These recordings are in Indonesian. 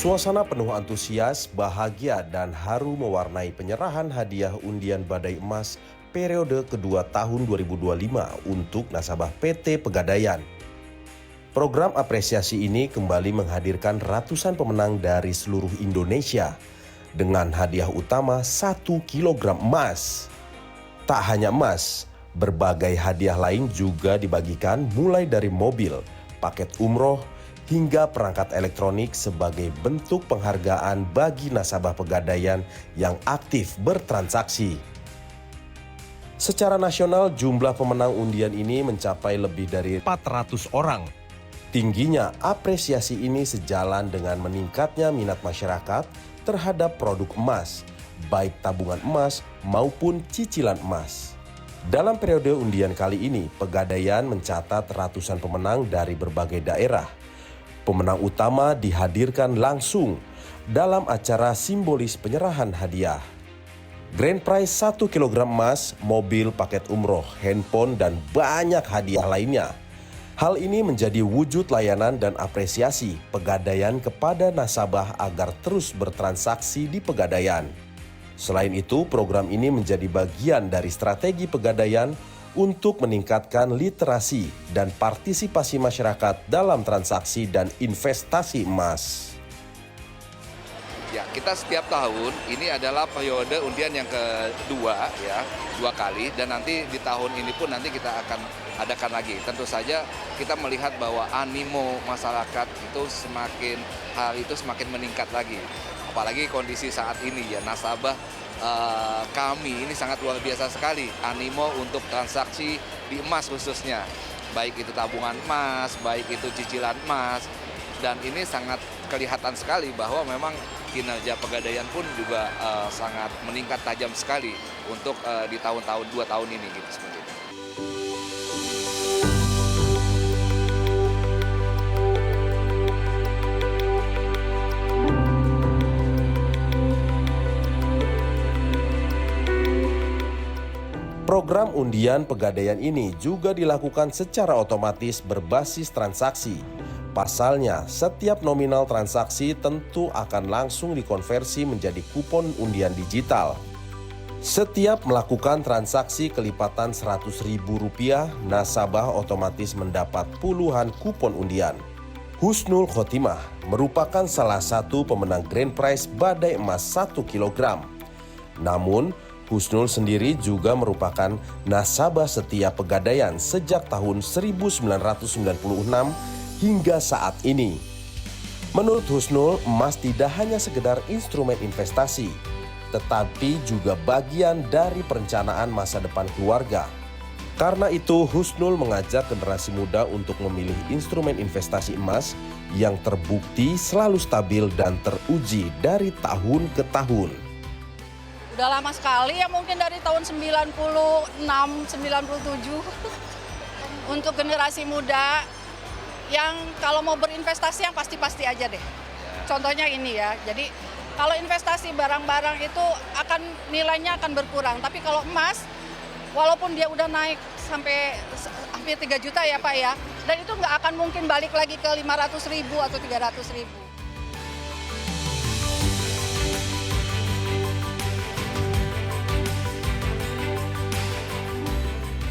Suasana penuh antusias, bahagia, dan haru mewarnai penyerahan hadiah undian Badai Emas periode kedua tahun 2025 untuk nasabah PT Pegadaian. Program apresiasi ini kembali menghadirkan ratusan pemenang dari seluruh Indonesia dengan hadiah utama 1 kilogram emas. Tak hanya emas, berbagai hadiah lain juga dibagikan mulai dari mobil, paket umroh, hingga perangkat elektronik sebagai bentuk penghargaan bagi nasabah Pegadaian yang aktif bertransaksi. Secara nasional, jumlah pemenang undian ini mencapai lebih dari 400 orang. Tingginya apresiasi ini sejalan dengan meningkatnya minat masyarakat terhadap produk emas, baik tabungan emas maupun cicilan emas. Dalam periode undian kali ini, Pegadaian mencatat ratusan pemenang dari berbagai daerah. Pemenang utama dihadirkan langsung dalam acara simbolis penyerahan hadiah. Grand prize 1 kg emas, mobil, paket umroh, handphone, dan banyak hadiah lainnya. Hal ini menjadi wujud layanan dan apresiasi Pegadaian kepada nasabah agar terus bertransaksi di Pegadaian. Selain itu, program ini menjadi bagian dari strategi Pegadaian untuk meningkatkan literasi dan partisipasi masyarakat dalam transaksi dan investasi emas. Ya, kita setiap tahun ini adalah periode undian yang kedua ya, 2 kali, dan nanti di tahun ini pun nanti kita akan adakan lagi. Tentu saja kita melihat bahwa animo masyarakat itu semakin meningkat lagi. Apalagi kondisi saat ini ya, nasabah kami ini sangat luar biasa sekali animo untuk transaksi di emas khususnya, baik itu tabungan emas, baik itu cicilan emas, dan ini sangat kelihatan sekali bahwa memang kinerja Pegadaian pun juga sangat meningkat tajam sekali untuk di tahun-tahun 2 tahun ini gitu seperti itu. Program undian Pegadaian ini juga dilakukan secara otomatis berbasis transaksi. Pasalnya, setiap nominal transaksi tentu akan langsung dikonversi menjadi kupon undian digital. Setiap melakukan transaksi kelipatan Rp100.000, nasabah otomatis mendapat puluhan kupon undian. Husnul Khotimah merupakan salah satu pemenang Grand Prize Badai Emas 1 kg. Namun, Husnul sendiri juga merupakan nasabah setia Pegadaian sejak tahun 1996 hingga saat ini. Menurut Husnul, emas tidak hanya sekedar instrumen investasi, tetapi juga bagian dari perencanaan masa depan keluarga. Karena itu, Husnul mengajak generasi muda untuk memilih instrumen investasi emas yang terbukti selalu stabil dan teruji dari tahun ke tahun. Udah lama sekali ya, mungkin dari tahun 96, 97 untuk generasi muda yang kalau mau berinvestasi yang pasti-pasti aja deh. Contohnya ini ya, jadi kalau investasi barang-barang itu nilainya akan berkurang, tapi kalau emas walaupun dia udah naik sampai hampir 3 juta ya Pak ya, dan itu nggak akan mungkin balik lagi ke 500.000 atau 300.000.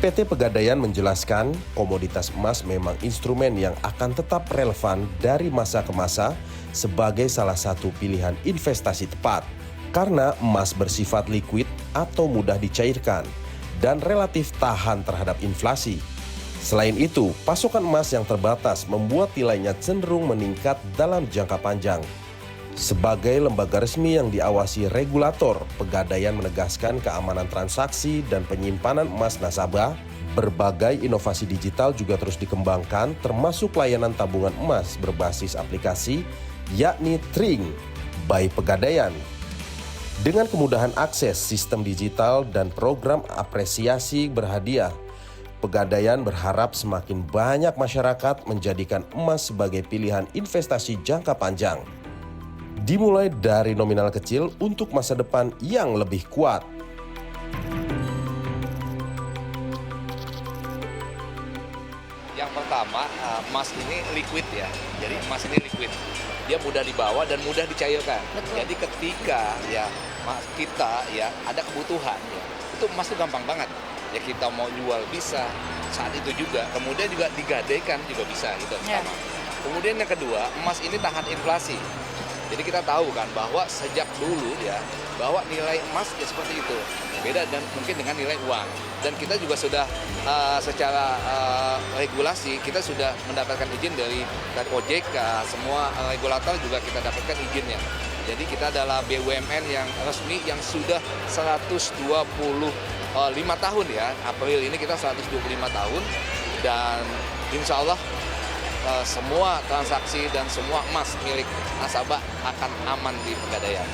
PT Pegadaian menjelaskan komoditas emas memang instrumen yang akan tetap relevan dari masa ke masa sebagai salah satu pilihan investasi tepat. Karena emas bersifat liquid atau mudah dicairkan dan relatif tahan terhadap inflasi. Selain itu, pasokan emas yang terbatas membuat nilainya cenderung meningkat dalam jangka panjang. Sebagai lembaga resmi yang diawasi regulator, Pegadaian menegaskan keamanan transaksi dan penyimpanan emas nasabah. Berbagai inovasi digital juga terus dikembangkan, termasuk layanan tabungan emas berbasis aplikasi, yakni Tring by Pegadaian. Dengan kemudahan akses sistem digital dan program apresiasi berhadiah, Pegadaian berharap semakin banyak masyarakat menjadikan emas sebagai pilihan investasi jangka panjang. Dimulai dari nominal kecil untuk masa depan yang lebih kuat. Yang pertama, emas ini liquid ya. Jadi emas ini liquid. dia mudah dibawa dan mudah dicairkan. Betul. Jadi ketika ya kita ya ada kebutuhan ya, itu emas itu gampang banget. Ya kita mau jual bisa saat itu juga, kemudian juga digadaikan juga bisa, itu yang Ya. pertama. Kemudian yang kedua, emas ini tahan inflasi. Jadi kita tahu kan bahwa sejak dulu ya, bahwa nilai emas ya seperti itu. Beda dan mungkin dengan nilai uang. Dan kita juga sudah secara regulasi, kita sudah mendapatkan izin dari OJK, semua regulator juga kita dapatkan izinnya. Jadi kita adalah BUMN yang resmi yang sudah 125 tahun ya. April ini kita 125 tahun dan insya Allah semua transaksi dan semua emas milik nasabah akan aman di Pegadaian.